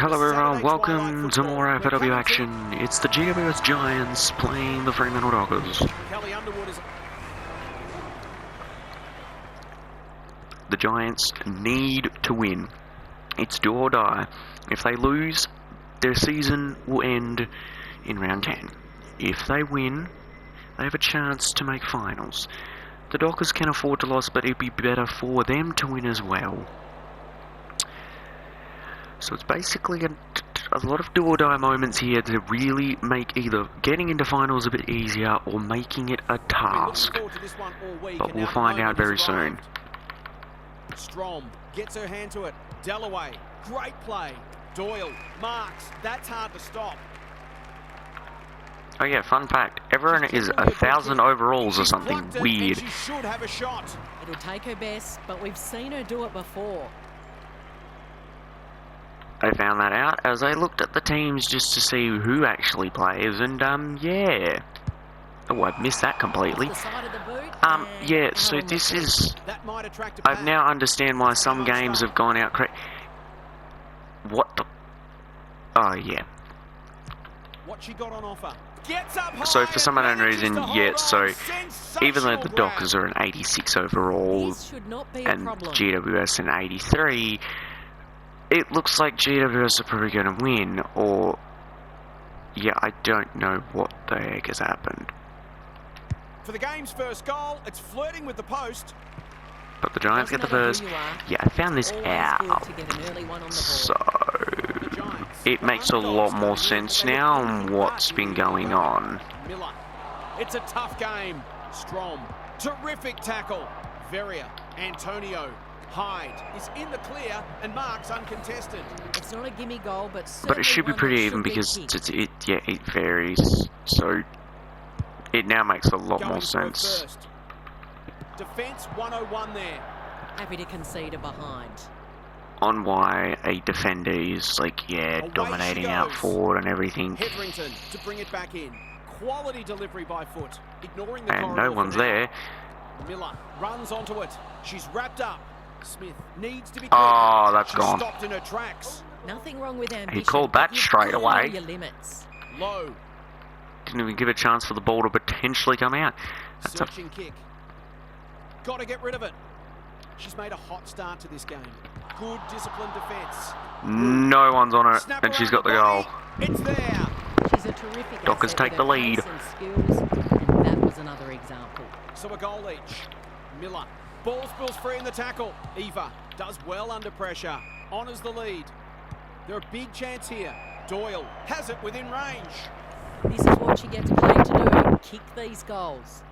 Hello everyone, welcome to more AFLW action. It's the GWS Giants playing the Fremantle Dockers. The Giants need to win. It's do or die. If they lose, their season will end in round 10. If they win, they have a chance to make finals. The Dockers can afford to lose, but it'd be better for them to win as well. So it's basically a lot of do-or-die moments here to really make either getting into finals a bit easier or making it a task. But we'll find out very soon. Strom gets her hand to it. Dalloway, great play. Doyle, Marks, that's hard to stop. Oh yeah, fun fact, everyone is 1,000 overalls or something weird. She should have a shot. It'll take her best, but we've seen her do it before. I found that out as I looked at the teams just to see who actually plays, and yeah. Oh, I've missed that completely. Yeah, so this is... I now understand why some games have gone out What the... Oh, yeah. What she got on offer. So for some unknown reason, yeah, so even though the Dockers are an 86 overall and GWS an 83, it looks like GWS are probably going to win, or... Yeah, I don't know what the heck has happened. For the game's first goal, it's flirting with the post. But the Giants get the first. Yeah, I found this out. So... It makes a lot more sense now on what's been going on. Miller. It's a tough game. Strom. Terrific tackle. Veria. Antonio. Hyde is in the clear and Marks uncontested. It's not a gimme goal, but it should be pretty even because it varies. So it now makes a lot more sense. Defense 101 there. Happy to concede a behind. On why a defender is like, yeah, dominating out forward and everything. Hetherington to bring it back in. Quality delivery by foot. Ignoring the and no one's there. Miller runs onto it. She's wrapped up. Smith needs to be oh, that's gone. Stopped in her tracks. Nothing wrong with ambition. He called that straight away. Your limits. Low. Didn't even give a chance for the ball to potentially come out. That's searching kick. Got to get rid of it. She's made a hot start to this game. Good disciplined defence. No one's on it, and she's got the goal. It's there. She's a terrific Dockers take the lead. Skills, and that was another example. So a goal each. Miller. Ball spills free in the tackle. Eva does well under pressure. Honours the lead. They're a big chance here. Doyle has it within range. This is what she gets paid to do. Kick these goals.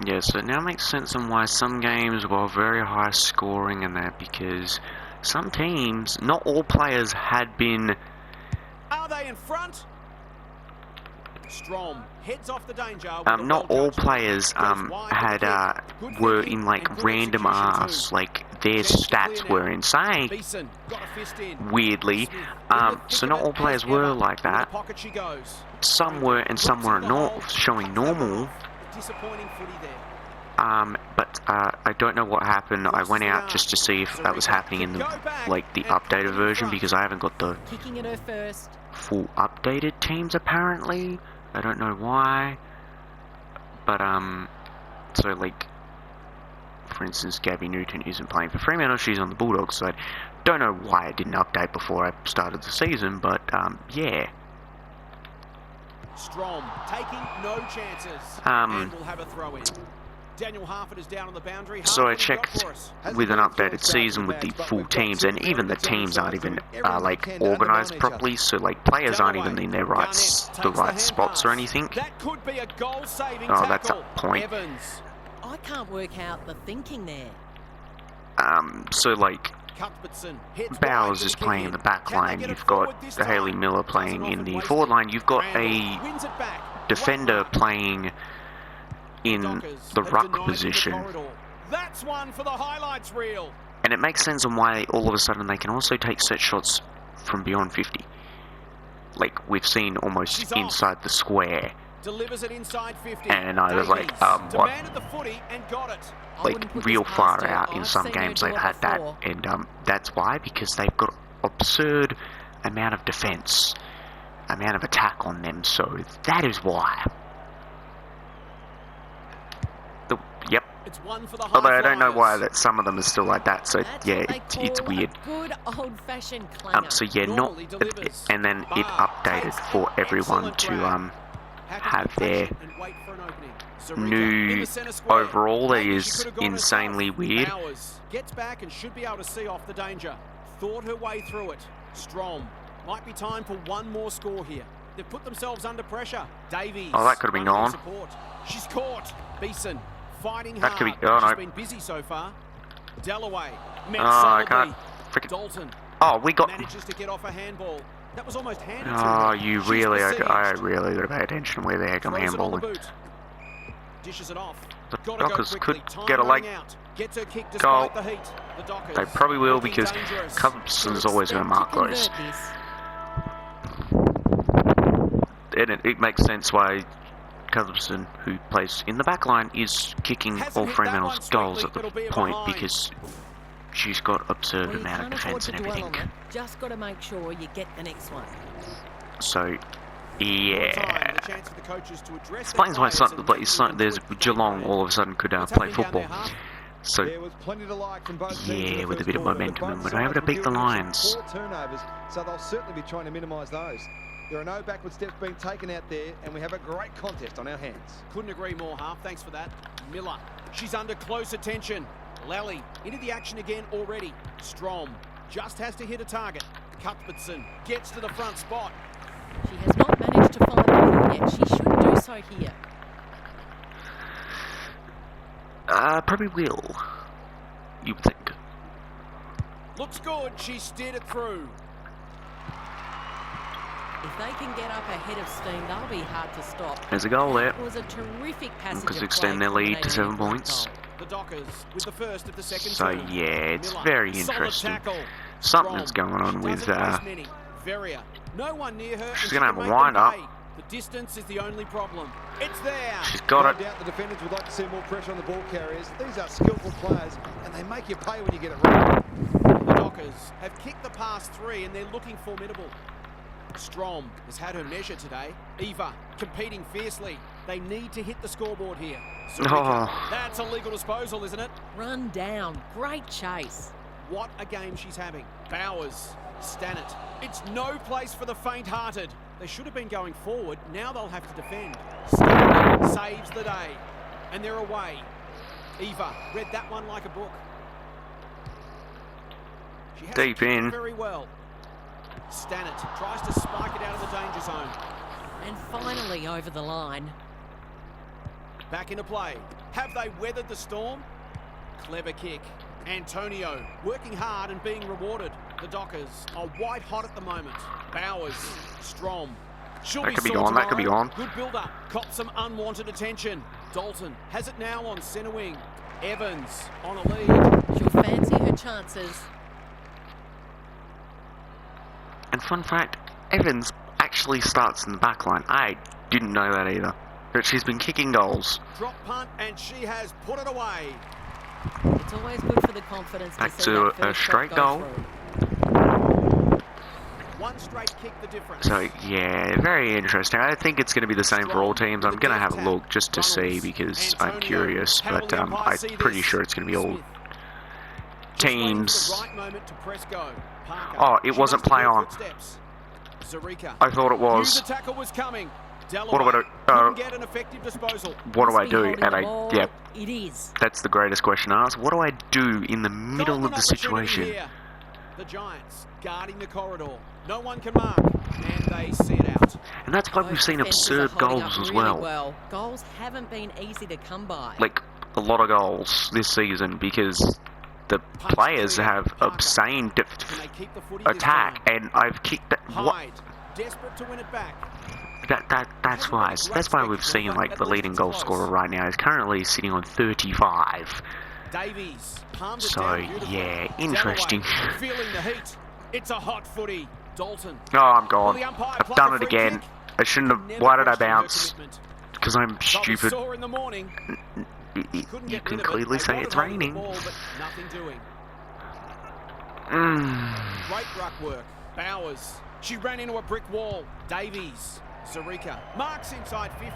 Yeah, so it now makes sense on why some games were very high scoring and that, because some teams, not all players had been... Are they in front? Strom heads off the danger. Not all players were in like random ass, like their stats were insane. Weirdly, so not all players were like that. Some were and some were not showing normal. Disappointing footy there. But I don't know what happened. I went out just to see if that was happening in the the updated version, because I haven't got the full updated teams apparently. I don't know why. But so like for instance, Gabby Newton isn't playing for Fremantle, she's on the Bulldogs, so I don't know why it didn't update before I started the season, but yeah. Strom taking no chances. And we'll have a throw in. Daniel Harford is down on the boundary. So I checked with an updated season with the full teams, and even the teams aren't even organised properly. So like players aren't even in their right spots or anything. That could be a goal-saving tackle. That's a point. Evans. I can't work out the thinking there. So like Bowers is playing in the back line, you've got Hayley Miller playing in the forward line, you've got a defender playing in the ruck position. That's one for the highlights reel. And it makes sense on why all of a sudden they can also take set shots from beyond 50. Like we've seen almost inside the square delivers it inside 50. And I was like, what? Demanded the footy and got it. Like, real far out in some games they've had that. And that's why, because they've got absurd amount of defence, amount of attack on them. So that is why. Yep. It's one for the high Although I don't know flyers. why that some of them are still like that. So That's yeah, what they it's call weird. a good old-fashioned clanger. So yeah, Normally delivers. and then it Bar updated takes for an everyone excellent to grab. have their And wait for an opening. Zarika in new the centre square. overall that Maybe is she could have gone insanely herself. weird. Bowers gets back and should be able to see off the danger. Thought her way through it. Strom. Might be time for one more score here. They've put themselves under pressure. Davies. Oh, that could have been running in gone. support. She's caught. Beeson fighting That hard. could be- oh, She's no. been busy so far. Dalloway. Met Oh, I solidly. can't freaking. Dalton Oh, we got. manages to get off a handball. That was almost handed to Oh, her. you She's really? I besieged. really got to pay attention to where the heck I'm Throws it on the handballing. boot. Dishes it off. The Gotta go Dockers quickly. could Time get a running late out. Gets her kick goal. despite the heat. The Dockers They probably will looking because dangerous. Cubson's always going to mark those. Convert this. And it makes sense why Cubson, who plays in the back line, is kicking Hasn't all hit that Fremantle's one goals sweetly, at the it'll be a point behind. because she's got absurd Well, you amount of can't afford defence to and dwell everything. on it. Just got to make sure you get the next one. So, Time, yeah. and a chance for the coaches to address their Explains why players and it's make like there's them Geelong game all of a sudden could What's play happening down football. there, Huff? So, There was plenty to like from both teams in yeah, the with a first bit of quarter, but momentum, both and we're sides able to were beat the dealing with some Lions. poor turnovers, so they'll certainly be trying to minimise those. There are no backward steps being taken out there, and we have a great contest on our hands. Couldn't agree more, Half. Thanks for that. Miller. She's under close attention. Lally into the action again already. Strom just has to hit a target. Cuthbertson gets to the front spot. She has not managed to find the middle yet. She should do so here. Probably will. You would think. Looks good. She steered it through. If they can get up ahead of steam, they'll be hard to stop. There's a goal there. It was a terrific passage Because of extend play their lead to culminating 7 in a points. goal. The Dockers with the first of the second So term. yeah, it's Miller, very solid interesting. tackle. Something's Strom. going on She with doesn't waste many. Veria. No one near her. She's and gonna she have can a make them wind-up. pay. The distance is the only problem. It's there. She's got No it. doubt the defenders would like to see more pressure on the ball carriers. These are skillful players, and they make you pay when you get it right. The Dockers have kicked the past 3 and they're looking formidable. Strom has had her measure today. Eva competing fiercely. They need to hit the scoreboard here. Zarika, Oh. that's a legal disposal, isn't it? Run down. Great chase. What a game she's having. Bowers, Stannett. It's no place for the faint-hearted. They should have been going forward. Now they'll have to defend. Stannett saves the day. And they're away. Eva read that one like a book. She has Deep kicked it in. very well. Stannett tries to spike it out of the danger zone. And finally over the line. Back into play. Have they weathered the storm? Clever kick. Antonio working hard and being rewarded. The Dockers are white hot at the moment. Bowers, Strom. She'll That could be sore gone, that could be tomorrow. gone. Good build-up. Caught some unwanted attention. Dalton has it now on centre wing. Evans on a lead. She'll fancy her chances. And fun fact, Evans actually starts in the back line. I didn't know that either. But she's been kicking goals. Drop punt and she has put it away. It's always good for the confidence Back to see to that a first shot straight go goal. One straight kick the difference. So yeah, very interesting. I think it's going to be the same for all teams. I'm going to have a look just to see because I'm curious, but I'm pretty sure it's going to be all teams. Oh, it wasn't play on. I thought it was. The tackle was coming. What do I do? Couldn't get an effective disposal. What do I Must be do? holding And the ball. yep, It is. that's the greatest question to ask. What do I do in the middle Golden of the opportunity situation? here. The Giants guarding the corridor. No one can mark, and they see it out. And that's why Both we've seen defences are absurd holding goals up as really well. Goals haven't been easy to come by. Like a lot of goals this season because the players have obscene Can they keep the footy this attack, time? and I've kicked that. What? Hyde, desperate to win it back. That's why we've seen like the leading goal scorer right now is currently sitting on 35. Davies palmed it So down beautifully. yeah, interesting. Dalloway, feeling the heat. It's a hot footy. Dalton. Oh, I'm Will gone. the umpire I've pluck done a it free again. kick? I shouldn't have. Never Why did I questioned her bounce? commitment. because I'm stupid. Saw in the morning. You can clearly say it's raining. Ball, but nothing doing. Great ruck work. Bowers. She ran into a brick wall. Davies. Zarika. Marks inside 50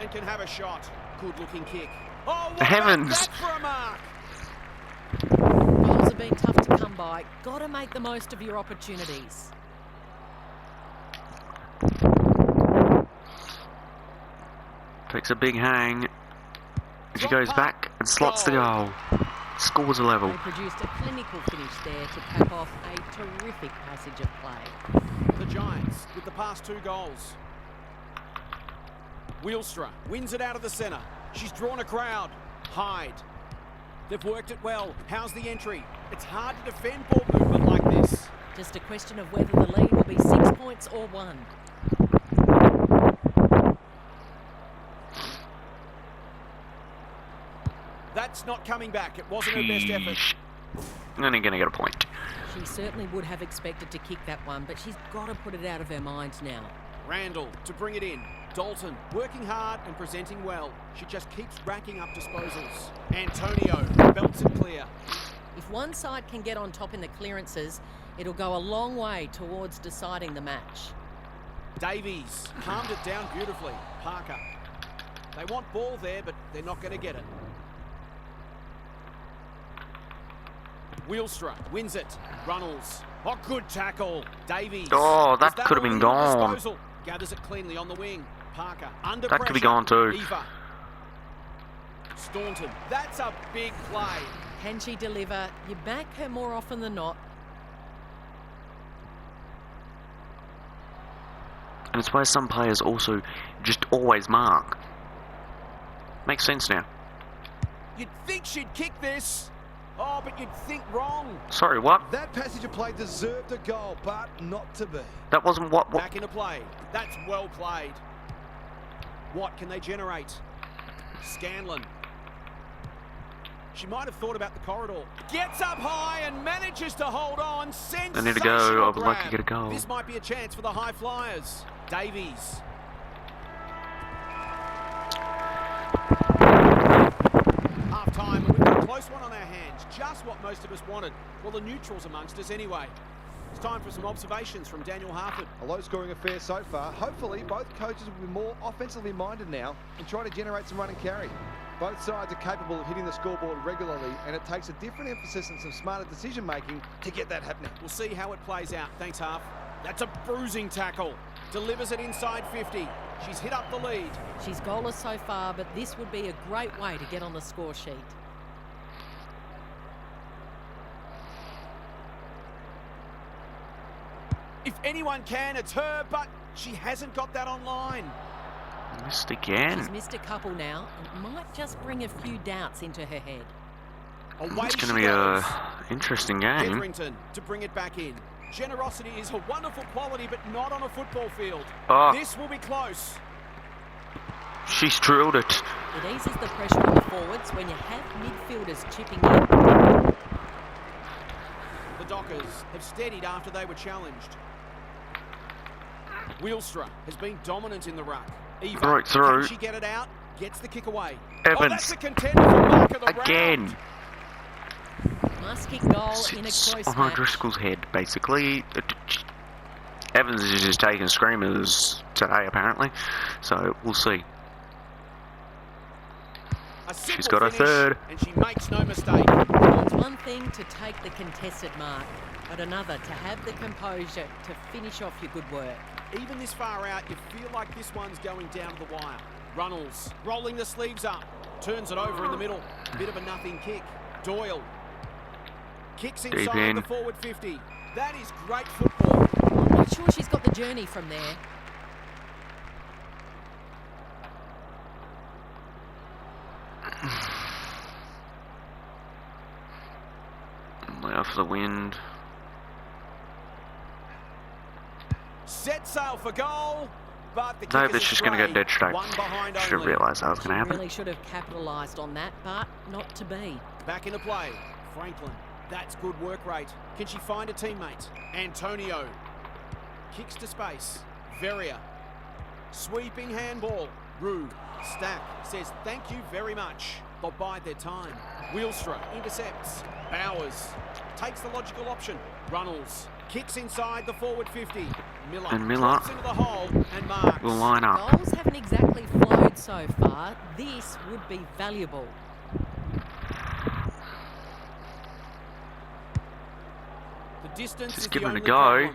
and can have a shot. Good looking kick. Oh, what Heavens! That for a mark? Goals have been tough to come by. Got to make the most of your opportunities. Takes a big hang. She goes back and slots the goal. Scores a level. They produced a clinical finish there to cap off a terrific passage of play. The Giants with the past 2 goals. Wheelstra wins it out of the centre. She's drawn a crowd. Hyde. They've worked it well. How's the entry? It's hard to defend ball movement like this. Just a question of whether the lead will be 6 points or 1. That's not coming back. It wasn't her best effort. Only going to get a point. She certainly would have expected to kick that one, but she's got to put it out of her mind now. Randall to bring it in. Dalton working hard and presenting well. She just keeps racking up disposals. Antonio belts it clear. If one side can get on top in the clearances, it'll go a long way towards deciding the match. Davies calmed it down beautifully. Parker. They want ball there, but they're not going to get it. Wheelstra wins it. Runnels. Oh, good tackle. Davies. Oh, that Is could have been all in gone. disposal? Gathers it cleanly on the wing. Parker under That pressure. could be gone too. Eva. Staunton. That's a big play. Can she deliver? You back her more often than not. And it's why some players also just always mark. Makes sense now. You'd think she'd kick this. Oh, but you'd think wrong. Sorry, what? That passage of play deserved a goal, but not to be. That wasn't what? Back into play. That's well played. What can they generate? Scanlon. She might have thought about the corridor. Gets up high and manages to hold on. Sensational I need to go. I would like to grab. get a goal. This might be a chance for the High Flyers. Davies. Half time, and we've got a close one on our hands. Just what most of us wanted. Well, the neutrals amongst us anyway. It's time for some observations from Daniel Harford. A low-scoring affair so far. Hopefully, both coaches will be more offensively minded now and try to generate some run and carry. Both sides are capable of hitting the scoreboard regularly, and it takes a different emphasis and some smarter decision-making to get that happening. We'll see how it plays out. Thanks, Harf. That's a bruising tackle. Delivers it inside 50. She's hit up the lead. She's goalless so far, but this would be a great way to get on the score sheet. If anyone can, it's her, but she hasn't got that online. Missed again. She's missed a couple now, and might just bring a few doubts into her head. Away It's going to she be goes. a interesting game. Etherington to bring it back in. Generosity is a wonderful quality, but not on a football field. Oh. This will be close. She's drilled it. It eases the pressure on the forwards when you have midfielders chipping in. The Dockers have steadied after they were challenged. Wheelstra has been dominant in the ruck. Eva, Right through. can she get it out? Gets the kick away. Evans. Oh, that's a contender for mark of the Again. round. Must kick goal in a Sits close on match. Driscoll's head, basically. Evans is just taking screamers today, apparently. So, we'll see. A simple She's got a finish, third. and she makes no mistake. Well, it's one thing to take the contested mark, but another to have the composure to finish off your good work. Even this far out, you feel like this one's going down to the wire. Runnels rolling the sleeves up, turns it over in the middle. Bit of a nothing kick. Doyle kicks inside in. the forward 50. That is great football. I'm not sure she's got the journey from there. Lay off the wind. Set sail for goal, but the No, kick that's is just going to go dead straight. One behind Should have only. realised that was going to She happen. really should have capitalised on that, but not to be. Back into play. Franklin. That's good work rate. Can she find a teammate? Antonio. Kicks to space. Veria. Sweeping handball. Rue, Stack says thank you very much. They'll bide their time. Wheelstra intercepts. Bowers takes the logical option. Runnels kicks inside the forward 50. Miller drops into the hole and marks. Will line up. Goals haven't exactly flowed so far. This would be valuable. The distance She's is giving the it a only go.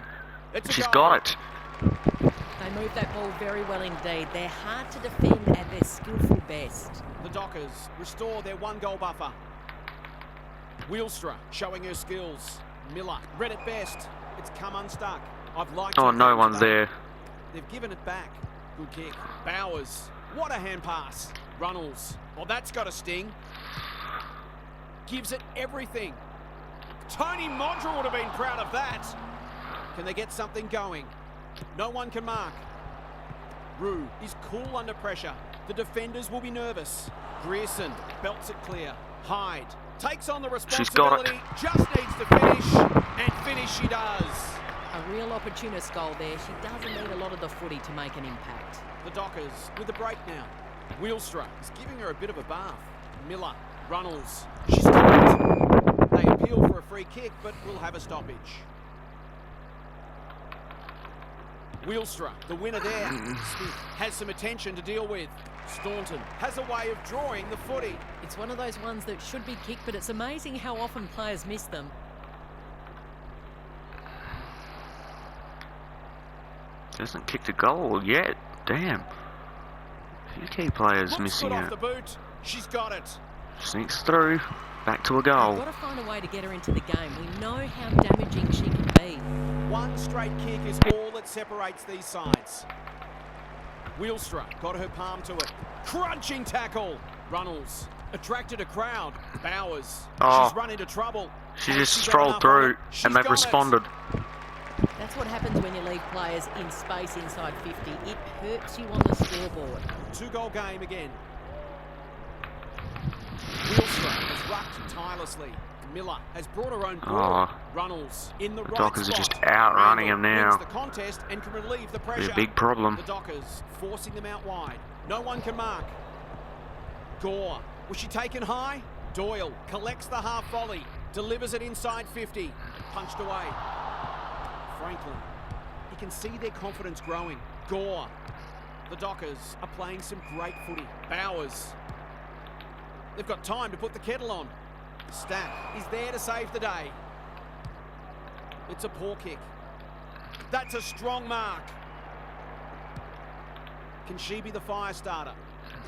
problem. She's got it. They move that ball very well indeed. They're hard to defend at their skillful best. The Dockers restore their 1-goal buffer. Wheelstra showing her skills. Miller read it best. It's come unstuck. I've liked Oh, her no game one's today. there. They've given it back. Good kick. Bowers. What a hand pass. Runnels. Well, that's got a sting. Gives it everything. Tony Modra would have been proud of that. Can they get something going? No one can mark. Rue is cool under pressure. The defenders will be nervous. Grierson belts it clear. Hyde takes on the responsibility. Just needs to finish, and finish she does. A real opportunist goal there. She doesn't need a lot of the footy to make an impact. The Dockers with the break now. Wheelstra is giving her a bit of a bath. Miller, Runnels. She's got it. They appeal for a free kick, but will have a stoppage. Wheelstra, the winner there. Smith has some attention to deal with. Staunton has a way of drawing the footy. It's one of those ones that should be kicked, but it's amazing how often players miss them. Hasn't kicked a goal yet. Damn. Few key players Looks missing good off it. the boot. She's got it. Sneaks through. Back to a They've goal. got to find a way to get her into the game. We know how damaging she can be. One straight kick is all that separates these sides. Wheelstra got her palm to it. Crunching tackle. Runnels attracted a crowd. Bowers. Oh. She's run into trouble. She Has just she got strolled enough through on it? She's and they've got it. responded. That's what happens when you leave players in space inside 50. It hurts you on the scoreboard. 2-goal game again. Wheelstra has rucked tirelessly. Miller has brought her own ball. Oh. Runnels in the right Dockers are spot. just outrunning Randall him now. wins the contest and can relieve the pressure. Be a big problem. The Dockers forcing them out wide. No one can mark. Gore. Was she taken high? Doyle collects the half volley. Delivers it inside 50. Punched away. Franklin. You can see their confidence growing. Gore. The Dockers are playing some great footy. Bowers. They've got time to put the kettle on. Stack is there to save the day. It's a poor kick. That's a strong mark. Can she be the fire starter?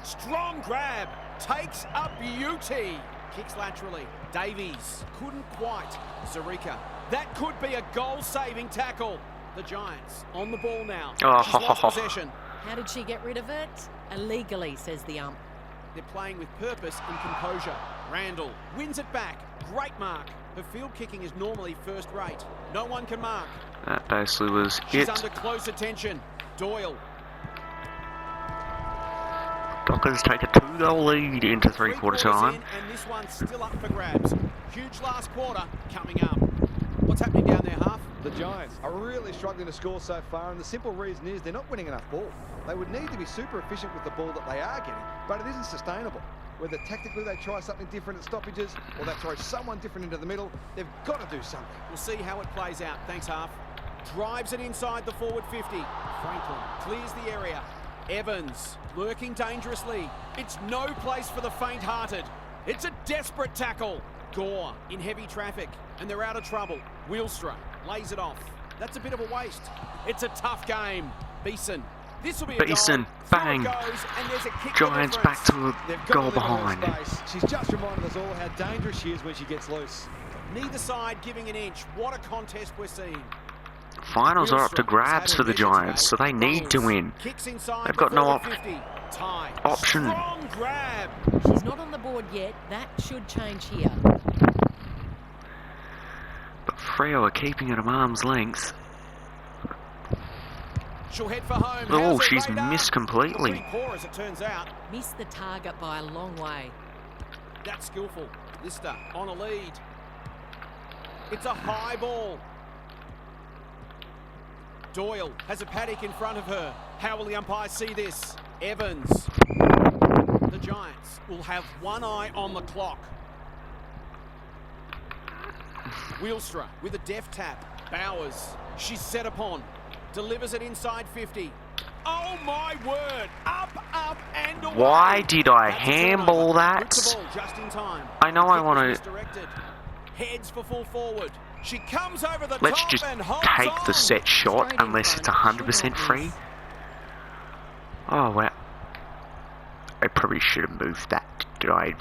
Strong grab. Takes a beauty. Kicks laterally. Davies couldn't quite. Zarika. That could be a goal-saving tackle. The Giants on the ball now. She's lost possession. How did she get rid of it? Illegally, says the ump. They're playing with purpose and composure. Randall wins it back. Great mark. Her field kicking is normally first rate. No one can mark. That basically was She's it. under close attention. Doyle. Dockers take a 2-goal lead into three-quarter time. In, and this one's still up for grabs. Huge last quarter coming up. What's happening down there, Half? The Giants are really struggling to score so far, and the simple reason is they're not winning enough ball. They would need to be super efficient with the ball that they are getting, but it isn't sustainable. Whether tactically they try something different at stoppages, or they throw someone different into the middle, they've got to do something. We'll see how it plays out. Thanks, Half. Drives it inside the forward 50. Franklin clears the area. Evans lurking dangerously. It's no place for the faint-hearted. It's a desperate tackle. Gore in heavy traffic, and they're out of trouble. Wheelstra lays it off. That's a bit of a waste. It's a tough game. Beeson. This will be a Beeson, goal. bang. Through it goes, and there's a kick Giants for back to They've a got goal to limit her behind. space. She's just reminded us all how dangerous she is when she gets loose. Neither side giving an inch. What a contest we're seeing. Finals are up to grabs for the Giants, so they need to win. Kicks inside They've got no 50. Tie. option. Strong grab. She's not on the board yet. That should change here. But Freo are keeping it at arm's length. She'll head for home. Oh, How's her she's radar? missed completely. Pretty poor as it turns out. Missed the target by a long way. That's skillful. Lister on a lead. It's a high ball. Doyle has a paddock in front of her. How will the umpire see this? Evans. The Giants will have one eye on the clock. Wheelstra with a deft tap. Bowers. She's set upon. Delivers it inside 50. Oh my word! Up, and away. Why did I That's a handball turnover. that? With the ball just in time. I know I Kick want was to... misdirected. Heads for full forward. She comes over the Let's top just and holds take on. the set shot Straight in unless it's front. 100% Should not free. miss. Oh, wow. I probably should have moved that.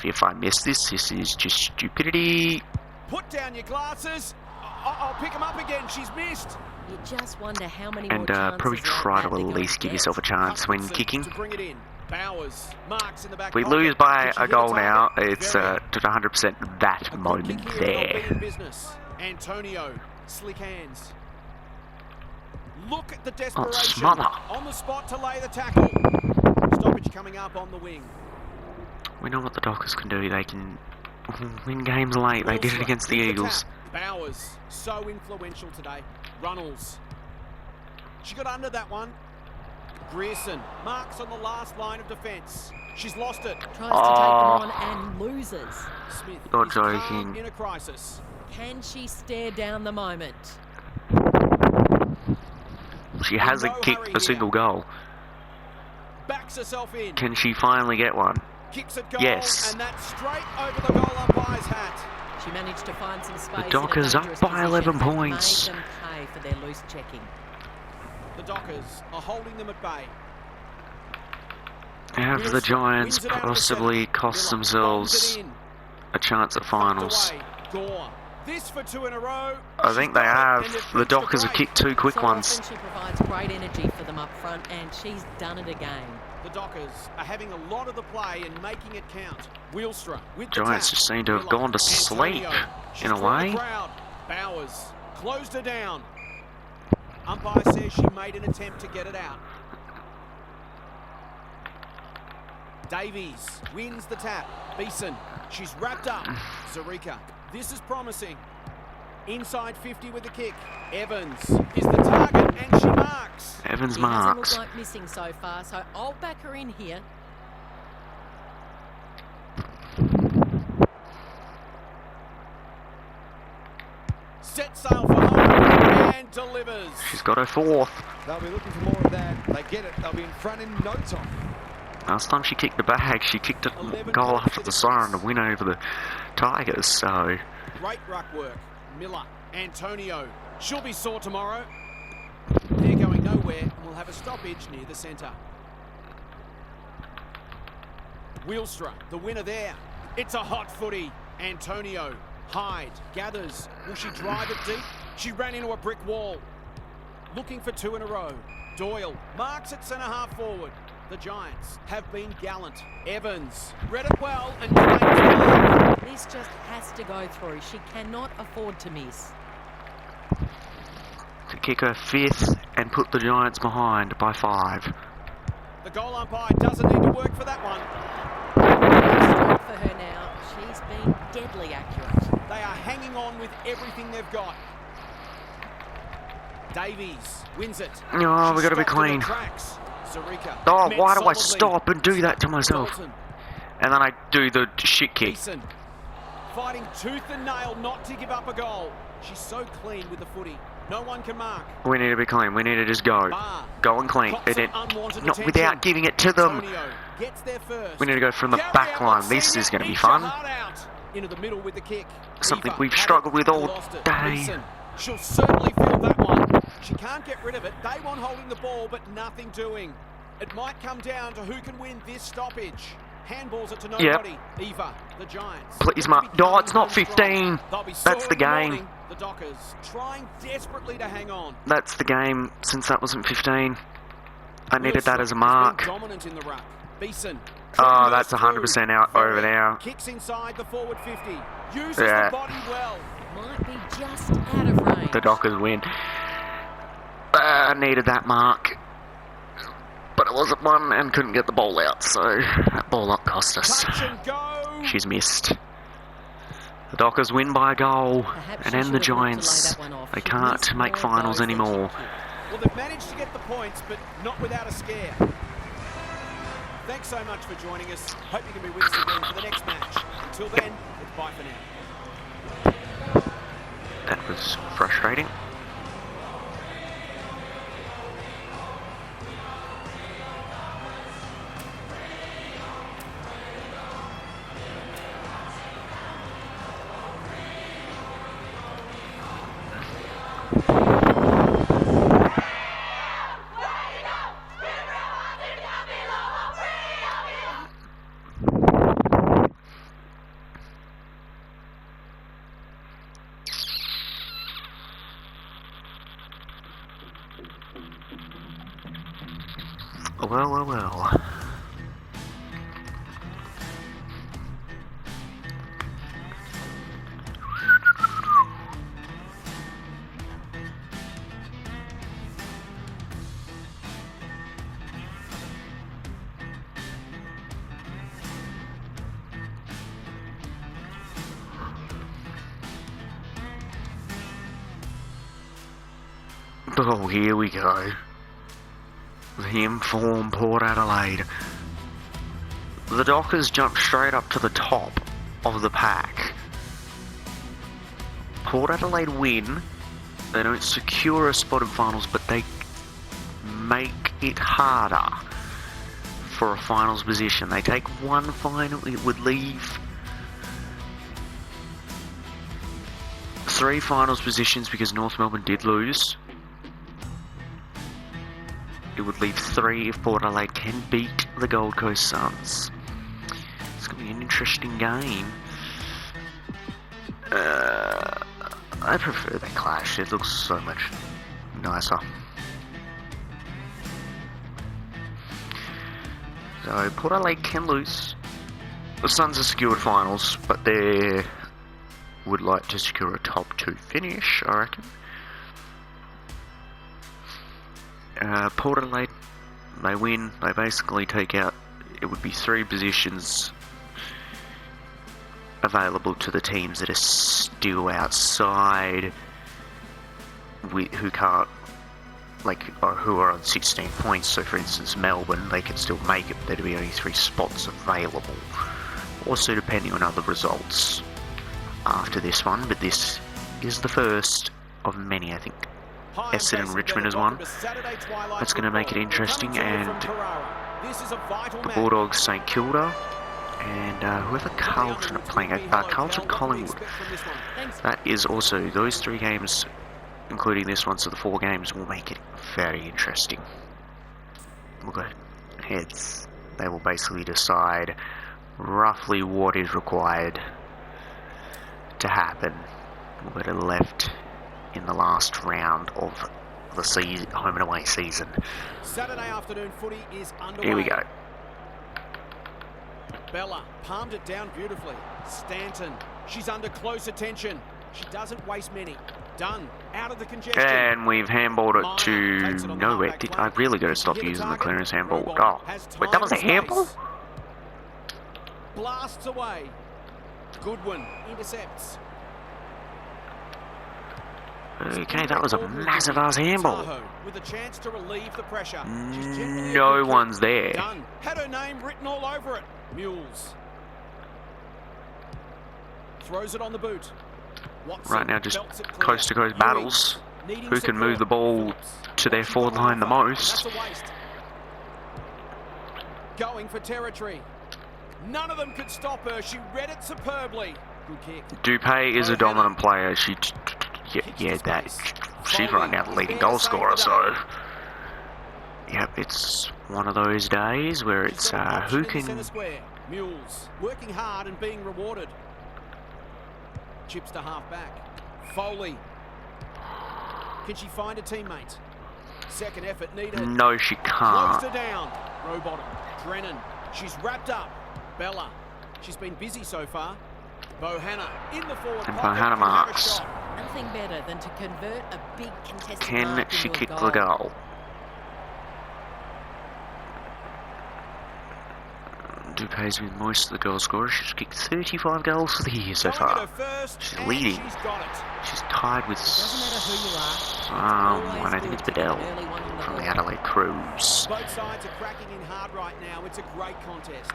If I miss this, this is just stupidity. Put down your glasses. I'll pick them up again. She's missed. You just wonder how many And more chances probably like try that to they're at gonna least give get. yourself a chance when Hutchinson kicking. to bring it in. Bowers marks in the back If we pocket. lose by Can she a hit goal target? now, it's Very. just 100% that A good moment kick here and they'll there. be in business. Antonio, slick hands. Look at the desperation. smother. On the spot to lay the tackle. Stoppage coming up on the wing. We know what the Dockers can do. They can win games late. They did it Wheelstra against the with Eagles. tap. Bowers, so influential today. Runnels. She got under that one. Grierson marks on the last line of defence. She's lost it. Tries to take them on and loses. Smith You're is calm joking. in a crisis. Can she stare down the moment? She hasn't no kicked hurry a single goal. Backs herself in. Can she finally get one? Kicks it goal. Yes. And that's straight over the goal umpire's hat. She managed to find some space. Dockers in a up dangerous by position 11 and points. Made them pay for their loose checking. The Dockers are holding them at bay. Have the Wheelstra Giants wins it out of the possibly centre. cost Miller bombs themselves it in. a chance at Tucked finals? away. Gore. This for two in a row. I She's think they got have. it, and it The beats Dockers have break. kicked two quick So ones. often she provides great energy for them up front, and she's done it again. The Dockers are having a lot of the play and making it count. Wheelstra with the Giants tap. just seem to have Miller. gone to sleep, Antonio. She's in a drawn the way. crowd. Bowers closed her down. Umpire says she made an attempt to get it out. Davies wins the tap. Beeson, she's wrapped up. Zarika, this is promising. Inside 50 with the kick. Evans is the target and she marks. Evans She hasn't marks. looked like missing so far, so I'll back her in here. Set sail for home and delivers. She's got her fourth. They'll be looking for more of that. They get it. They'll be in front in no time. Last time she kicked the bag, she kicked a 11 goal points after to the the siren to Kings. win over the Tigers, so... Great ruck work. Miller, Antonio. She'll be sore tomorrow. They're going nowhere and we'll have a stoppage near the centre. Wheelstra, the winner there. It's a hot footy. Antonio, Hyde, gathers. Will she drive it deep? She ran into a brick wall. Looking for two in a row. Doyle marks at centre half forward. The Giants have been gallant. Evans read it well and claims the lead. This just has to go through. She cannot afford to miss. To kick her fifth and put the Giants behind by 5. The goal umpire doesn't need to work for that one. Straight for her now. She's been deadly accurate. They are hanging on with everything they've got. Davies wins it. Oh, we She gotta be stopped in her clean. tracks. Zarika Oh, met why do I solidly. stop and do that to myself? Carlton, And then I do the shit kick. Beeson, fighting tooth and nail not to give up a goal. She's so clean with the footy. No one can mark. We need to be clean. We need to just go. Barr Go and clean. cops And some it, unwanted not attention. without giving it to them. Antonio gets there first. We need to go from the Gary back line. Ablett This Senior is going to be eats fun. her heart out. Into the middle with the kick. Something Eva we've had struggled it, with all lost it. day. Beeson, she'll certainly feel that one. She can't get rid of it. They want holding the ball, but nothing doing. It might come down to who can win this stoppage. Handballs it to nobody. Eva, the Giants. Please, looking Mark. to be No, it's not coming home strong. 15. They'll be That's sore the in the game. morning. The Dockers trying desperately to hang on. That's the game since that wasn't 15. I needed that Wilson as a has mark. been dominant in the ruck. Beeson. Oh, that's burst 100% through. out over Very. now. Kicks inside the forward 50. Uses Yeah. the body well. Might be just out of range. The Dockers win. I needed that mark. But it wasn't one and couldn't get the ball out, so that ball up cost us. Touch and go. She's missed. The Dockers win by a goal Perhaps and she end should the have looked to lay Giants. that one off. They She can't missed make more of finals those than she anymore. kicked. Well, they've managed to get the points, but not without a scare. Thanks so much for joining us. Hope you can be with us again for the next match. Until then, it's bye for now. That was frustrating. Well. Oh, here we go. The informed Port Adelaide. The Dockers jump straight up to the top of the pack. Port Adelaide win. They don't secure a spot in finals, but they make it harder for a finals position. They take one final. It would leave 3 finals positions because North Melbourne did lose. It would leave 3 if Port Adelaide can beat the Gold Coast Suns. It's going to be an interesting game. I prefer the clash. It looks so much nicer. So Port Adelaide can lose. The Suns are secured finals, but they would like to secure a top 2 finish, I reckon. Port Adelaide, they win, they basically take out, it would be 3 positions available to the teams that are still outside, who can't, or who are on 16 points. So for instance Melbourne, they could still make it, but there'd be only 3 spots available. Also depending on other results after this one, but this is the first of many, I think. Essendon and Richmond has won. That's going to make it interesting, and the Bulldogs, St Kilda, and whoever Carlton are playing, Carlton Collingwood. That is also, those 3 games, including this one, so the 4 games will make it very interesting. We'll go heads. They will basically decide roughly what is required to happen. We'll go to the left in the last round of the season, home and away season. Saturday afternoon footy is underway. Here we go. Bella palmed it down beautifully. Stanton, she's under close attention. She doesn't waste many. Dunn, out of the congestion. And we've handballed it to nowhere. I really got to stop using the clearance handball. Oh, wait, that was a handball? Blasts away. Goodwin intercepts. Okay, that was a massive ass handball. With a chance to relieve the pressure. No one's there. Dunn had her name written all over it. Mules throws it on the boot. Watson right now, just coast to coast battles. Who can move the ball to their forward line the most? Going for territory. None of them could stop her. She read it superbly. Good kick. Dupay is a dominant player. She's right now the leading goal scorer, so yep, it's one of those days where it's who can. Mules working hard and being rewarded. Chips to half back. Foley. Can she find a teammate? Second effort needed. No, she can't. Closed her down. Rowbottom. Drennan. She's wrapped up. Bella. She's been busy so far. Bohanna in the forward. And Bohanna marks. Nothing better than to convert a big contested Can mark she into kick a the goal? Dupay's been most of the goal scorers. She's kicked 35 goals for the year so far. She's leading. She's tied with. It doesn't matter who you are. I don't think it's Bedell from the Adelaide Crows. Both sides are cracking in hard right now. It's a great contest.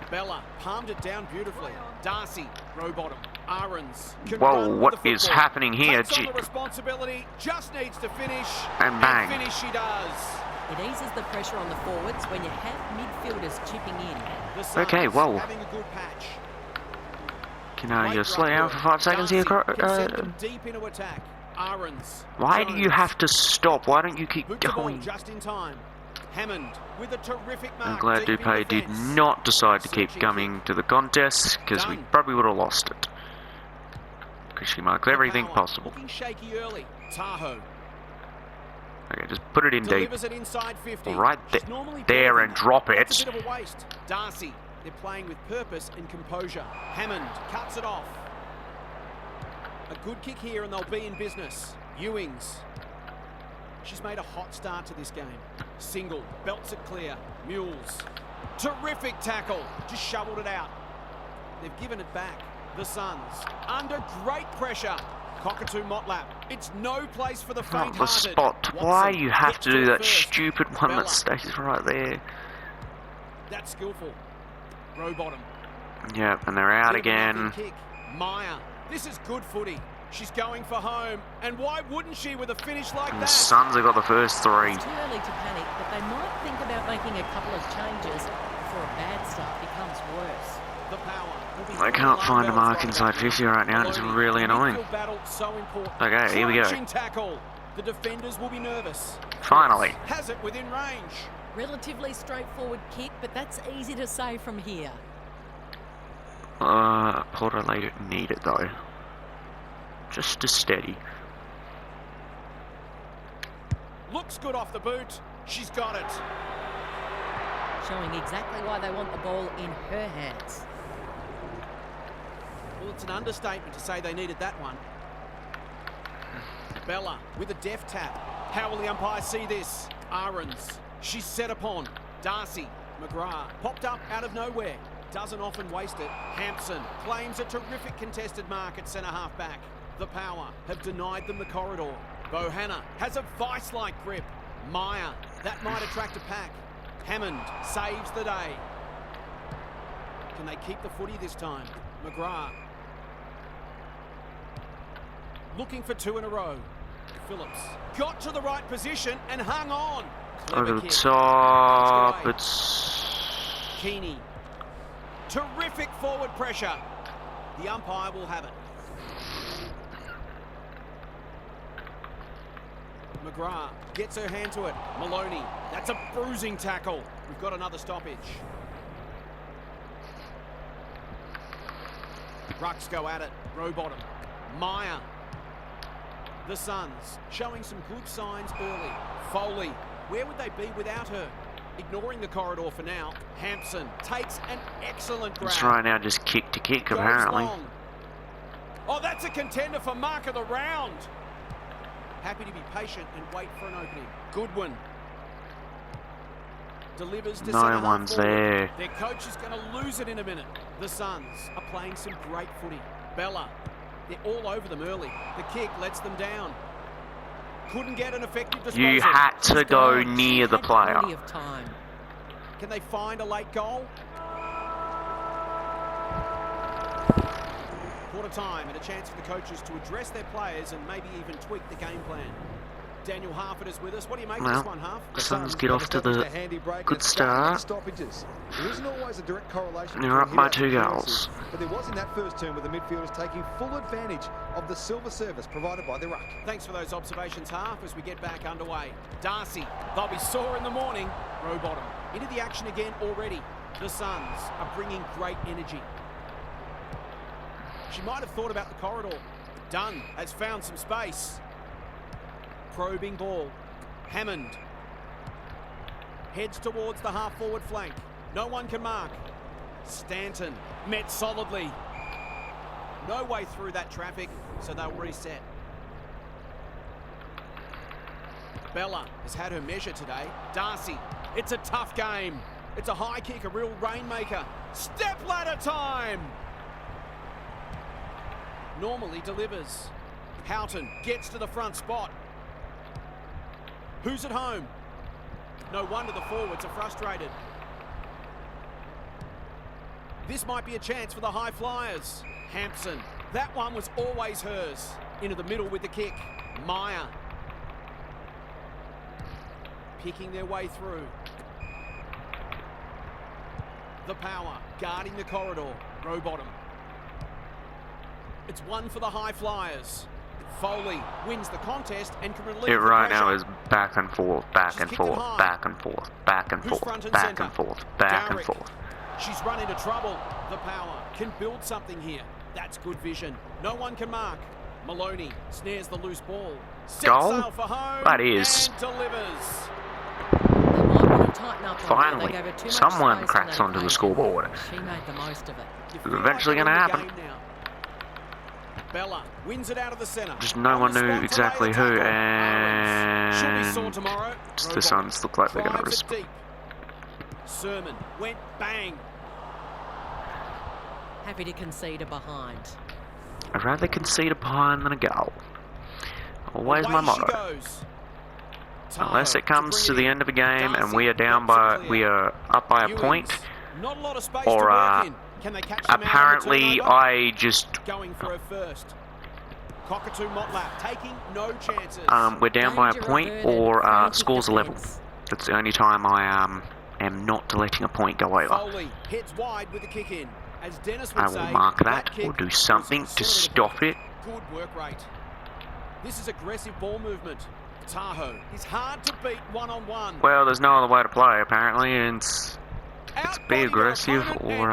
Bella palmed it down beautifully. Darcy, row bottom. Ahrens. Whoa, what is happening here? Takes on the responsibility, just needs to finish. And bang. Finish she does. It eases the pressure on the forwards when you have midfielders chipping in. The Suns Okay, whoa. having a good patch. Can you slow down for 5 seconds here? Send them deep into attack. Ahrens. Why do you have to stop? Why don't you keep going? Just in time. Hammond with a terrific mark. I'm glad deep in Dupay did defence. not decide to keep coming to the contest, because we probably would have lost it. Because she marks everything Power, possible. Looking shaky early. Tahoe. Okay, just put it in deep. Delivers it inside 50. Right She's normally there better and than drop that. it. That's a bit of a waste. Darcy. They're playing with purpose and composure. Hammond cuts it off. A good kick here and they'll be in business. Ewings. She's made a hot start to this game. Single. Belts it clear. Mules. Terrific tackle. Just shoveled it out. They've given it back. The Suns. Under great pressure. Cockatoo Motlap. It's no place for the Not the faint-hearted. spot. Why Watson do you have gets to do it that first. stupid one Bella. that stays right there? That's skillful. Row bottom. Yep, and they're out Bit of a again. nothing kick. Meyer. This is good footy. She's going for home. And why wouldn't she with a finish like And the that? Suns have got the first 3. It's too early to panic, but they might think about making a couple of changes before a bad start becomes worse. The power will be I can't find a Lundell's mark got inside it. 50 right now. It's Maloney. really annoying. Midfield battle so important. Okay, here we go. Crunching tackle. The defenders will be nervous. Finally. Has it within range. Relatively straightforward kick, but that's easy to say from here. Porter later need it though. Just to steady. Looks good off the boot. She's got it. Showing exactly why they want the ball in her hands. Well, it's an understatement to say they needed that one. Bella with a deft tap. How will the umpire see this? Ahrens. She's set upon. Darcy. McGrath. Popped up out of nowhere. Doesn't often waste it. Hampson claims a terrific contested mark at centre-half back. The power have denied them the corridor. Bohanna has a vice-like grip. Meyer. That might attract a pack. Hammond saves the day. Can they keep the footy this time? McGrath. Looking for 2 in a row. Phillips got to the right position and hung on. Clever Over the kick. top. Away. It's Keeney. Terrific forward pressure. The umpire will have it. McGrath gets her hand to it. Maloney. That's a bruising tackle. We've got another stoppage. Rucks go at it. Row bottom. Meyer. The Suns showing some good signs early. Foley. Where would they be without her? Ignoring the corridor for now. Hampson takes an excellent grab. it's right now just kick to kick Goes apparently. long. Oh, that's a contender for mark of the round. Happy to be patient and wait for an opening. Goodwin. Delivers to No centre-half one's forward. there. Their coach is going to lose it in a minute. The Suns are playing some great footy. Bella. They're all over them early. The kick lets them down. Couldn't get an effective disposal. You had to go She near the had player. plenty of time. Can they find a late goal? Quarter time and a chance for the coaches to address their players and maybe even tweak the game plan. Daniel Harford is with us. What do you make of Well, this one, Harf? the Suns get off to the good start. Stoppages. There isn't always a direct correlation. They're up between by hit 2 appearances, goals. But there was in that first term with the midfielders taking full advantage of the silver service provided by the ruck. Thanks for those observations, Harf, as we get back underway. Darcy, they'll be sore in the morning. Row bottom. Into the action again already. The Suns are bringing great energy. She might have thought about the corridor. Dunn has found some space. Probing ball. Hammond heads towards the half-forward flank. No one can mark. Stanton met solidly. No way through that traffic, so they'll reset. Bella has had her measure today. Darcy, it's a tough game. It's a high kick, a real rainmaker. Step ladder time! Normally delivers. Carlton gets to the front spot. Who's at home? No wonder the forwards are frustrated. This might be a chance for the high flyers. Hampson. That one was always hers. Into the middle with the kick. Meyer. Picking their way through. The power. Guarding the corridor. Rowbottom. It's one for the high flyers. Foley wins the contest and can relieve It the right pressure. now is back and forth, back and forth, back and forth, back and Who's forth, front and back centre? and forth, back and Darrick. forth. She's run into trouble. The power can build something here. That's good vision. No one can mark. Maloney snares the loose ball. Sets Goal? sail for home. That is. And delivers. They might want to tighten up on her. Finally, They gave her too much someone space cracks on onto that the occasion. scoreboard. She made the most of it. You It's feel eventually like going to they're in the happen. game now. Bella wins it out of the centre. Just no On one the knew spot to exactly lay the who, tackle. She'll be sore and tomorrow. the Rowbottom Suns look like they're going to drives it respond. deep. Sermon went bang. Happy to concede a behind. I'd rather concede a behind than a goal. Always Away my she motto. goes. Unless Tahoe it comes to bring the in. end of a game and Darcy we are down helps it by, clear. we are up by a Ewings. point. Not a lot of space Or, to work in. Can they catch them out on the Apparently, turnover? I just Going for her first. Cockatoo Motlap taking no chances. we're down by a Danger point averted. or Frantic scores a level. defence. That's the only time I am not letting a point go over. Foley hits wide with the kick in. As Dennis would I will say, mark that kick or do was something to sorted stop it. Good work rate. This is aggressive ball movement. Tahoe is hard to beat one-on-one. Well, there's no other way to play apparently, and it's be aggressive or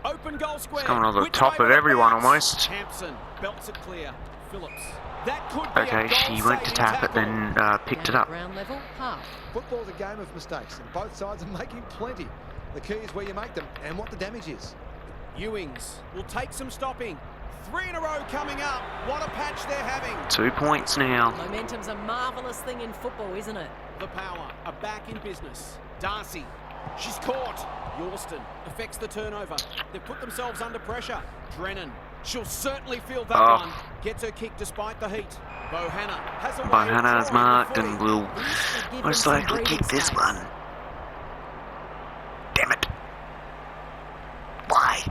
Open goal square. coming on the Which top way of will it everyone bounce? almost. Hampson belts it clear. Phillips. That could be Okay, a she went to goal-saving tap it, tackle. then picked it Down up. Ground level, half. Football's a game of mistakes, and both sides are making plenty. The key is where you make them and what the damage is. Ewings will take some stopping. 3 in a row coming up. What a patch they're having. 2 points now. Momentum's a marvellous thing in football, isn't it? The power are back in business. Darcy. She's caught. Yorston affects the turnover. They've put themselves under pressure. Drennan. She'll certainly feel that Oh. one. Gets her kick despite the heat. Bohanna has a way of Bohanna is drawing the marked footy. and will This will give most them some likely breathing kick this space. one. Damn it. Why?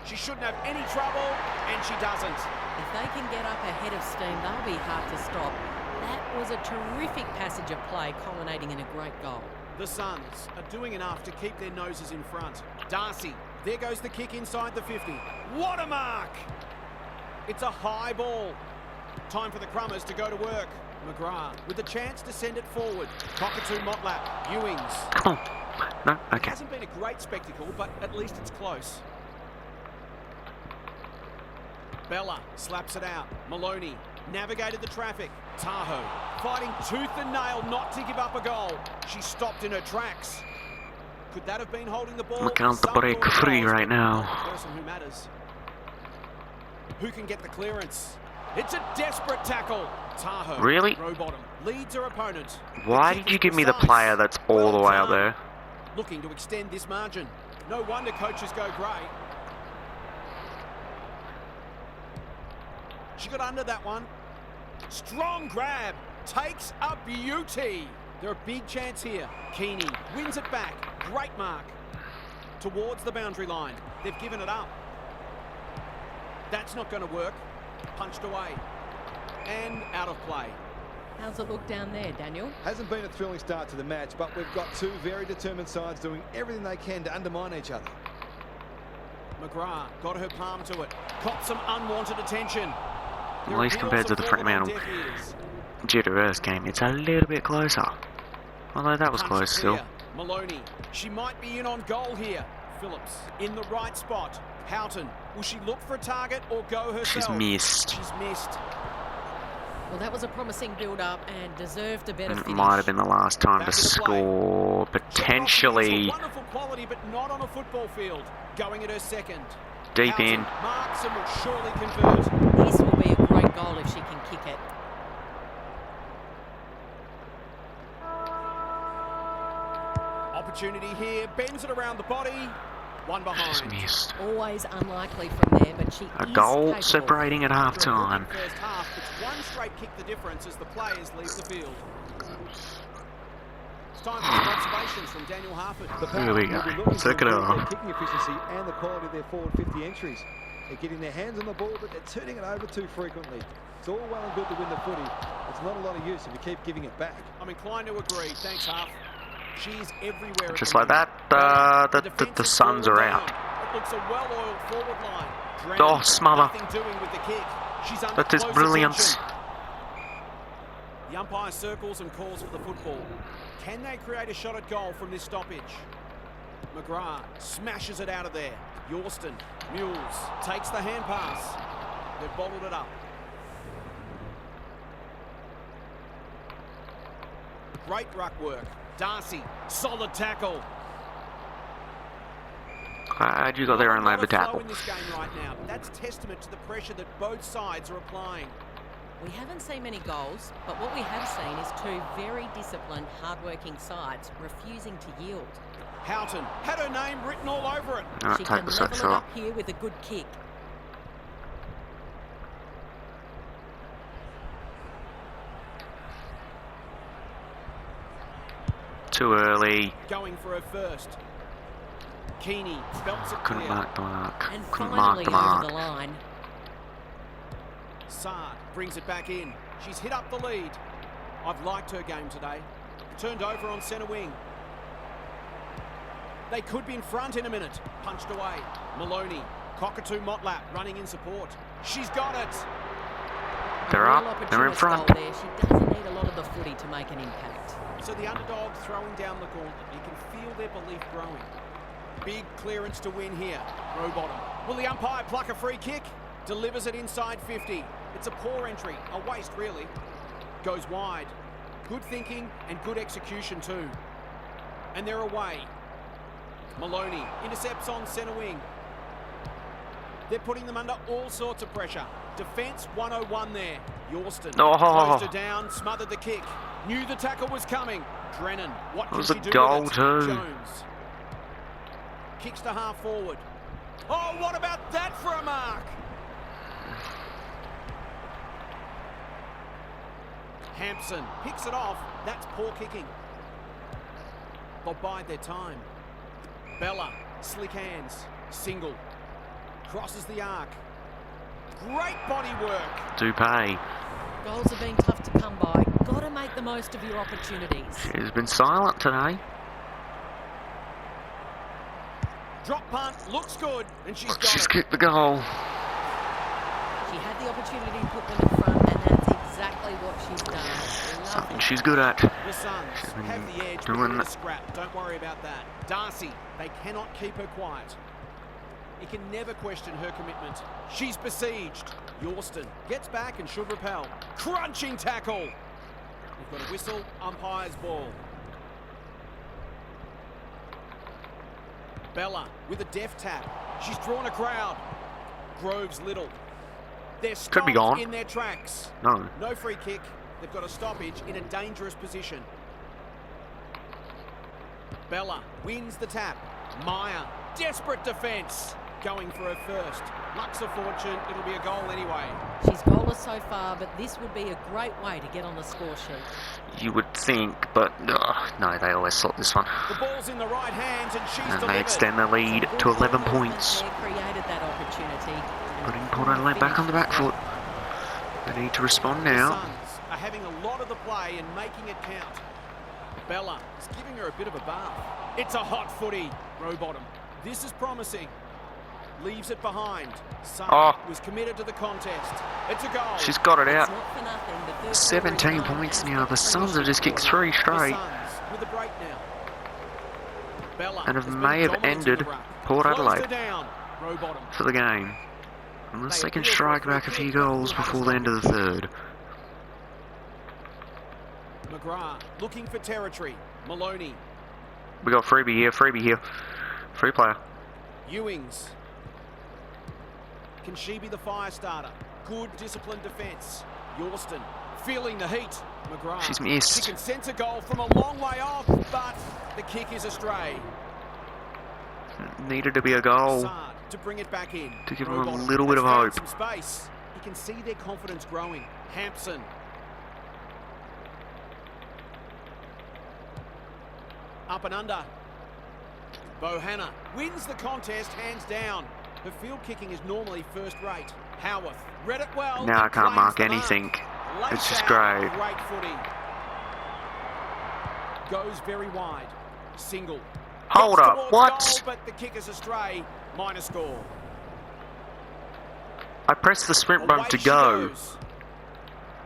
She shouldn't have any trouble, and she doesn't. If they can get up ahead of steam, they'll be hard to stop. That was a terrific passage of play, culminating in a great goal. The Suns are doing enough to keep their noses in front. Darcy, there goes the kick inside the 50. What a mark! It's a high ball. Time for the Crummers to go to work. McGrath with the chance to send it forward. Cockatoo Motlap, Ewings. Come on. No? It Okay. hasn't been a great spectacle, but at least it's close. Bella slaps it out. Maloney navigated the traffic. Tahoe fighting tooth and nail not to give up a goal. She stopped in her tracks. Could that have been holding the ball? We can't Some break thought it free was, right but now. not the person who matters. Who can get the clearance? It's a desperate tackle. Tahoe. Really? Rowbottom leads her opponent. Why The kick did you was give me the precise. player that's all the Well way up done. there? Looking to extend this margin. No wonder coaches go great. She got under that one. Strong grab. Takes a beauty. They're a big chance here. Keeney wins it back. Great mark. Towards the boundary line. They've given it up. That's not going to work. Punched away. And out of play. How's it look down there, Daniel? Hasn't been a thrilling start to the match, but we've got two very determined sides doing everything they can to undermine each other. McGrath got her palm to it. Caught some unwanted attention. At least compared to the Fremantle GWS game, it's a little bit closer. Although that was close still. Maloney, she might be in on goal here. Phillips in the right spot. Houghton, will she look for a target or go herself? She's missed. She's missed. Well, that was a promising build-up and deserved a better And it finish. might have been the last time Back to into play. score, potentially. Generosity is a wonderful quality, but not on a football field. Going at her second. Deep Houghton in. marks and will surely convert. This will be a great goal if she can kick it. Opportunity here, bends it around the body. One behind. Just missed. Always unlikely from there, but she A is goal capable. separating at half After a time. brilliant first half, it's one straight kick the difference as the players leave the field. It's time for some observations from Daniel Harford. Here we go. Second half. Kicking efficiency and the quality of their forward 50 entries. They're getting their hands on the ball, but they're turning it over too frequently. It's all well and good to win the footy. It's not a lot of use if you keep giving it back. I'm inclined to agree. Thanks, Harf. She's everywhere. Just like that, the Suns are out. It looks a well-oiled forward line. Oh, smother. Nothing doing with the kick. She's under That is close brilliance. attention. The umpire circles and calls for the football. Can they create a shot at goal from this stoppage? McGrath smashes it out of there. Yorston, Mules takes the hand pass. They've bottled it up. Great ruck work. Darcy, solid tackle. How'd you got there and land the tackle? In this game right now. That's testament to the pressure that both sides are applying. We haven't seen many goals, but what we have seen is two very disciplined, hard-working sides refusing to yield. Houghton had her name written all over it. Alright, She take can the level it shot. up here with a good kick. Too early. Going for her first. Keeney belts it Couldn't clear. mark the mark. And Couldn't mark finally the over mark. the line. Sard brings it back in. She's hit up the lead. I've liked her game today. Turned over on centre wing. They could be in front in a minute. Punched away. Maloney. Cockatoo Motlap running in support. She's got it. They're A real up. They're in opportunist front. goal there. She doesn't need a lot of the footy to make an impact. So the underdog throwing down the gauntlet. You can feel their belief growing. Big clearance to win here. Rowbottom. Will the umpire pluck a free kick? Delivers it inside 50. It's a poor entry. A waste, really. Goes wide. Good thinking and good execution too. And they're away. Maloney intercepts on centre wing. They're putting them under all sorts of pressure. Defence 101 there. Yorston closed her down, smothered the kick. Knew the tackle was coming. Drennan, what can she do goal with it? too. Jones kicks to half forward. Oh, what about that for a mark? Hampson picks it off. That's poor kicking. They'll bide their time. Bella, slick hands, single. Crosses the arc. Great body work. Do pay. Goals have been tough to come by. Got to make the most of your opportunities. She's been silent today. Drop punt, looks good, and she's got She's it. kicked the goal. She had the opportunity to put them in front, and that's exactly what she's done. Something Lovely. she's good at. The Suns have the edge, doing but a scrap. Don't worry about that. Darcy, they cannot keep her quiet. You can never question her commitment. She's besieged. Yorston gets back and should repel. Crunching tackle. We've got a whistle, umpire's ball. Bella with a deft tap. She's drawn a crowd. Groves Little. They're Could be stopped gone. in their tracks. No. No free kick. They've got a stoppage in a dangerous position. Bella wins the tap. Meyer, desperate defence. Going for her first. Luck's a fortune. It'll be a goal anyway. She's goalless so far, but this would be a great way to get on the score sheet. You would think, but no, they always slot this one. The ball's in the right hands and she's And delivered. they extend their lead to 11 points. They created that opportunity. Putting Port Adelaide back on the back foot. They need to respond The now. Suns are having a lot of the play and making it count. Bella is giving her a bit of a bath. It's a hot footy. Rowbottom. This is promising. Leaves it behind. Sun was committed to the contest. It's a goal. She's got it out. It's not for nothing. The third 17 quarter is done points and now. The Suns have just kicked finished. 3 The straight. Suns with a break now. Bella And has it been may have dominant in ended the ruck. Port Closed her Adelaide down. Rowbottom. for the game. Unless they can strike back a few goals before the end of the third. McGrath looking for territory. Maloney. We got freebie here, free player. Ewings. Can she be the fire starter? Good disciplined defence. Yorston feeling the heat. McGrath. She's missed. She can sense a goal from a long way off, but the kick is astray. Needed to be a goal to bring it back in. to give them a little bit of hope. Some space. You can see their confidence growing. Hampson. Up and under. Bohanna wins the contest hands down. Her field kicking is normally first rate. Howarth read it well. Now I can't mark anything. It's just great. Great footy. Goes very wide. Single. Hold up, what? Goal, but the kick is astray. Minor score. I pressed the sprint button to go.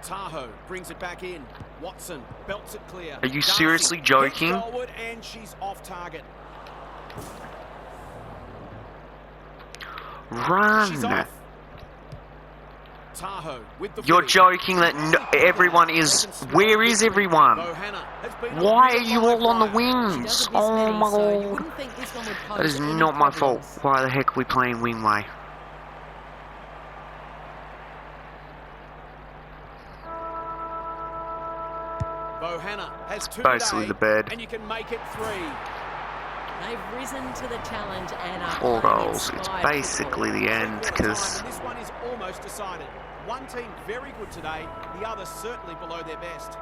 Tahoe brings it back in. Watson belts it clear. Are you seriously joking? Forward and she's off target. Run! She's off. Tahoe with the You're footy. joking that everyone is... Where is everyone? Why are you all on the wings? Oh my lord. That is not my fault. Why the heck are we playing wingway? Bohanna has two Basically the bed. and you can make it 3. They've risen to the challenge and are 4 playing goals. It's inspired basically the end because... This one is almost decided. One team very good today, the other certainly below their best.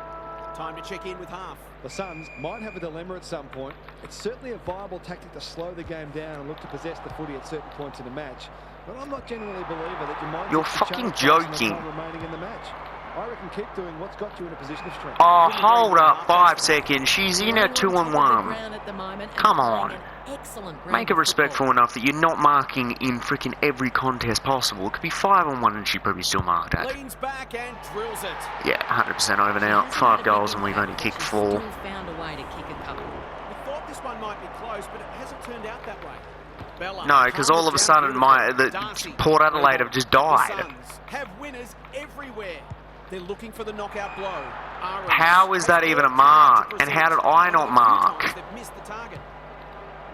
Time to check in with half. The Suns might have a dilemma at some point. It's certainly a viable tactic to slow the game down and look to possess the footy at certain points in the match. But I'm not genuinely a believer that you might... You're fucking joking. ...remaining in the match. I reckon keep doing what's got you in a position of strength. Oh, hold up 5 seconds. She's in at 2-1. Come on. Make it respectful enough that you're not marking in freaking every contest possible. It could be 5-1 and she probably still marked it. Leans back and drills it. Yeah, 100% over now. 5 goals and we've only kicked 4. Found a way to kick a couple. We thought this one might be close, but it hasn't turned out that way. Bella No, because all of a sudden Port Adelaide have just died. The Suns have winners everywhere. They're looking for the knockout blow. Aaron How is that even a mark? And how did I not mark? They've missed the target.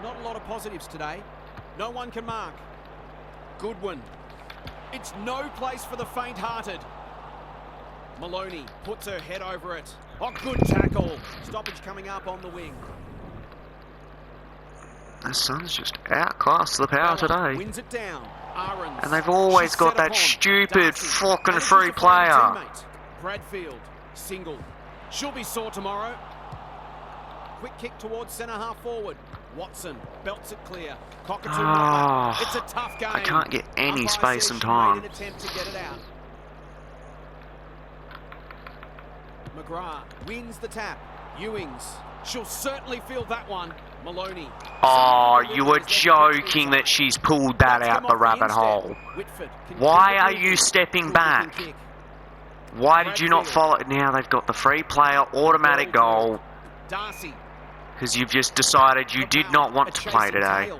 Not a lot of positives today. No one can mark. Goodwin. It's no place for the faint-hearted. Maloney puts her head over it. Oh, good tackle. Stoppage coming up on the wing. The Suns just outclassed the power today. Wins it down. Aarons. And they've always She's got set that upon. stupid Darcy. fucking Manages free to find a player. teammate. Bradfield. Single. She'll be sore tomorrow. Quick kick towards centre half forward. Watson belts it clear. Cockatoo. Oh, It's a tough game. I can't get any Umpire space says and she time. made an attempt to get it out. McGrath wins the tap. Ewings. She'll certainly feel that one. Maloney. Oh, you were joking that she's pulled that out the rabbit hole. Why are you stepping back? Why did you not follow it? Now they've got the free player, automatic goal. Darcy. Because you've just decided you did not want to play today.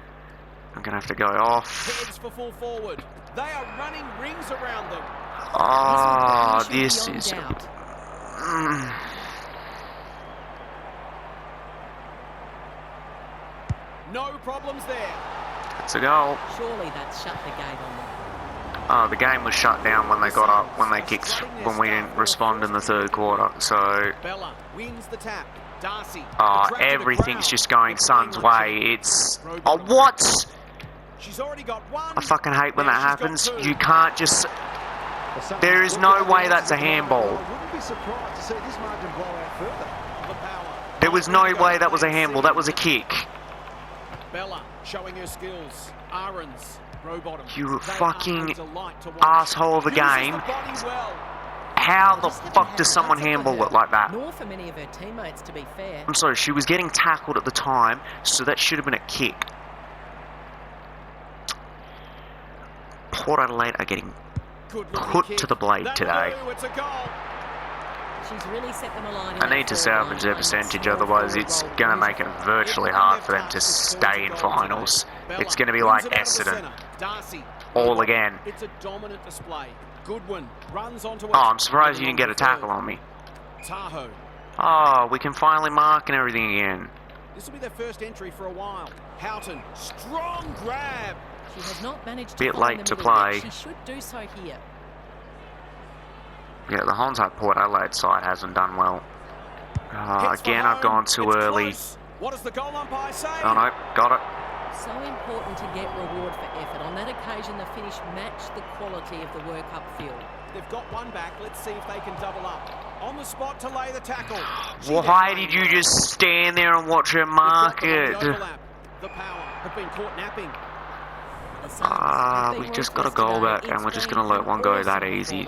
I'm going to have to go off. Heads for full forward. They are running rings around them. Oh, this is... No problems there. It's a goal. Surely that's shut the gate on them. Oh, the game was shut down when they got up, when they kicked, when we didn't respond in the 3rd quarter. So, Bella wins the tap. Darcy. everything's just going Sun's way. It's... Oh, what? She's already got one. I fucking hate when that happens. You can't just... There is no way that's a handball. I wouldn't be surprised to see this margin blow out further. The power. There was no way that was a handball. That was a kick. Bella showing her skills. Aarons. Rowbottom. You fucking asshole of the game. How the fuck does someone handball it like that? Nor for many of her teammates, to be fair. I'm sorry, she was getting tackled at the time, so that should have been a kick. Port Adelaide are getting put to the blade today. She's really set them alight. I need to salvage their percentage, otherwise it's going to make it virtually hard for them to stay in finals. It's going to be like Essendon. All again. It's a dominant display. Goodwin runs onto Oh, I'm surprised you didn't get a tackle on me. Tahoe. Oh, we can finally mark and everything again. This will be their first entry for a while. Houghton, strong grab. She has not managed to Bit find late the to middle play. yet. She should do so here. Yeah, the Honside Port Adelaide side hasn't done well. Again, I've gone too early. What does the goal umpire say? Oh no, got it. So important to get reward for effort. On that occasion, the finish matched the quality of the work upfield. They've got one back. Let's see if they can double up. On the spot to lay the tackle. Why did you just stand there and watch her mark it? The power have been caught napping. We just got a goal back and we're just going to let one go that easy.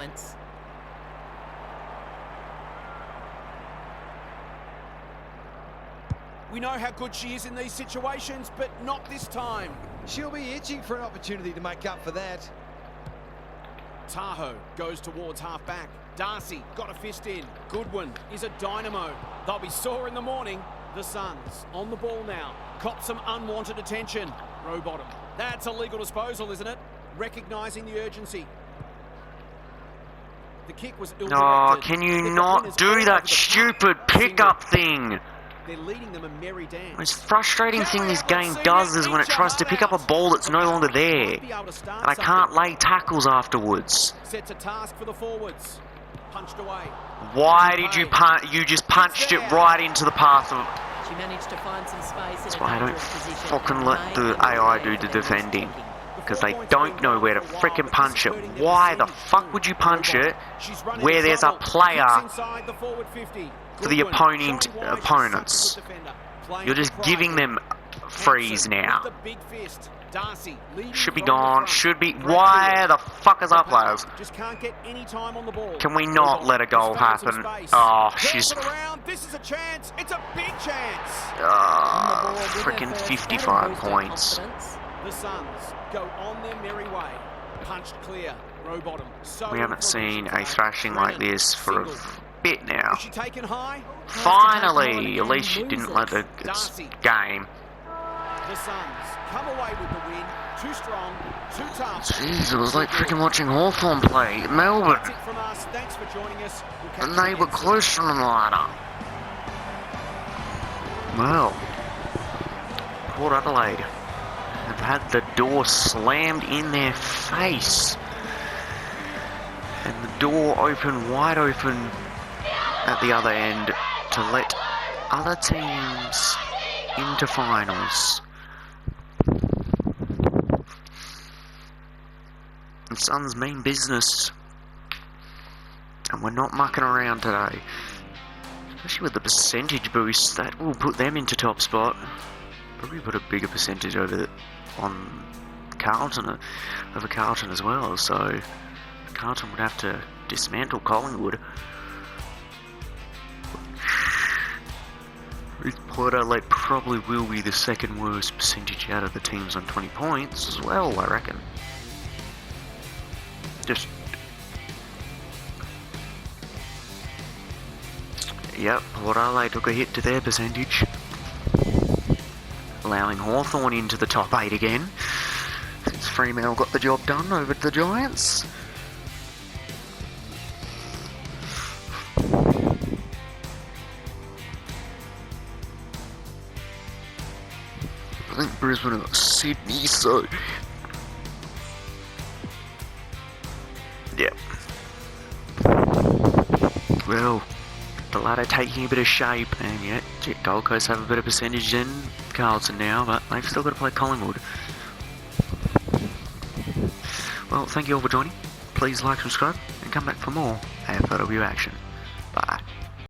We know how good she is in these situations, but not this time. She'll be itching for an opportunity to make up for that. Tahoe goes towards half-back. Darcy got a fist in. Goodwin is a dynamo. They'll be sore in the morning. The Suns on the ball now. Cop some unwanted attention. Rowbottom. That's a legal disposal, isn't it? Recognising the urgency. The kick was ill-directed. Oh, can you not do that stupid pickup thing? They're leading them a merry dance. The most frustrating thing this game does is when it tries to pick up a ball that's no longer there. And I can't lay tackles afterwards. Sets a task for the forwards. Punched away. Why did you punch? You just punched it right into the path of... She managed to find some space. That's why I don't fucking let the AI do the defending. Because they don't know where to frickin' punch it. Why the fuck would you punch it where there's a player for the opponents? You're just giving them freeze now. Should be gone. Should be. Why the fuck is our players? Can we not let a goal happen? Oh, she's. This is a chance. It's a big chance. Freaking 55 points. The Suns go on their merry way. Punched clear. Rowbottom. We haven't seen a thrashing like this for a bit now. Is she taken high? Finally! At least she didn't let the game. The Suns come away with the win. Too strong, too tough. Jeez, it was like freaking watching Hawthorn play at Melbourne. That's it from us. Thanks for joining us. And they were close from the ladder. Well, Port Adelaide have had the door slammed in their face. And the door open, wide open at the other end to let other teams into finals. The Suns mean business. And we're not mucking around today. Especially with the percentage boost, that will put them into top spot. Probably put a bigger percentage over on Carlton, over Carlton as well. So Carlton would have to dismantle Collingwood. Port Adelaide probably will be the second worst percentage out of the teams on 20 points as well, I reckon. Just... Yep, Port Adelaide took a hit to their percentage. Allowing Hawthorn into the top 8 again. Since Fremantle got the job done over the Giants. I think Brisbane have got Sydney, so... Yep. Well, the ladder taking a bit of shape, and yeah, Gold Coast have a better percentage than Carlton now, but they've still got to play Collingwood. Well, thank you all for joining. Please like, subscribe, and come back for more AFLW action.